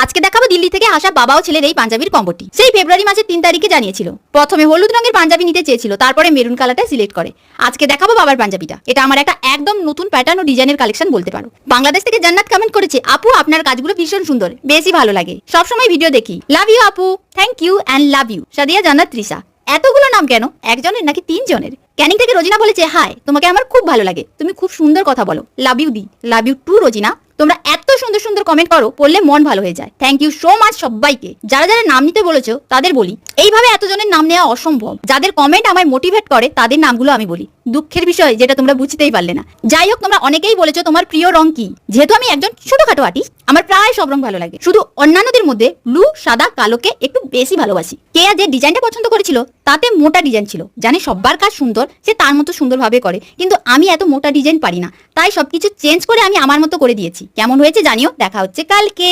আজকে দেখাবো দিল্লি থেকে আসা বাবা ও ছেলের এই পাঞ্জাবির কম্বোটি। সেই ফেব্রুয়ারি মাসের 3 তারিখে জানিয়েছিল। প্রথমে হলুদ রঙের পাঞ্জাবি নিতে চেয়েছিল, তারপরে মেরুন কালারটা সিলেক্ট করে। আজকে দেখাবো বাবার পাঞ্জাবিটা। এটা আমার একটা একদম নতুন প্যাটার্ন ও ডিজাইনের কালেকশন বলতে পারো। বাংলাদেশ থেকে জান্নাত কমেন্ট করেছে, আপু আপনার কাজগুলো ভীষণ সুন্দর, বেশি ভালো লাগে, সবসময় ভিডিও দেখি, লাভ ইউ আপু, thank you and love you. Sadia Jannat Trisha. এতগুলো নাম কেন? একজনের নাকি 3 জনের? ক্যানিং থেকে রোজিনা বলেছে, হাই, তোমাকে আমার খুব ভালো লাগে, তুমি খুব সুন্দর কথা বলো, লাভ ইউ দি, লাভ ইউ টু রোজিনা। তোমরা এত সুন্দর সুন্দর কমেন্ট করো, পড়লে মন ভালো হয়ে যায়। থ্যাংক ইউ সো মাচ সবাইকে। যারা যারা নাম নিতে বলেছো তাদের বলি, এইভাবে এতজনের নাম নেওয়া অসম্ভব। যাদের কমেন্ট আমায় মোটিভেট করে তাদের নামগুলো আমি বলি। দুঃখের বিষয় যেটা তোমরা বুঝতেই পারলে না। যাই হোক, তোমরা অনেকেই বলেছো তোমার প্রিয় রং কি। যেহেতু আমি একজন ছোটখাটো আর্টিস্ট, আমার প্রায় সব রং ভালো লাগে, শুধু অন্যান্যদের মধ্যে ব্লু, সাদা, কালোকে একটু বেশি ভালোবাসি। কে যে ডিজাইনটা পছন্দ করেছিল তাতে মোটা ডিজাইন ছিল। জানে সবার কাজ সুন্দর, সে তার মতো সুন্দরভাবে করে, কিন্তু আমি এত মোটা ডিজাইন পারি না, তাই সবকিছু চেঞ্জ করে আমি আমার মতো করে দিয়েছি। কেমন হয়েছে জানিও। দেখা হচ্ছে কালকে।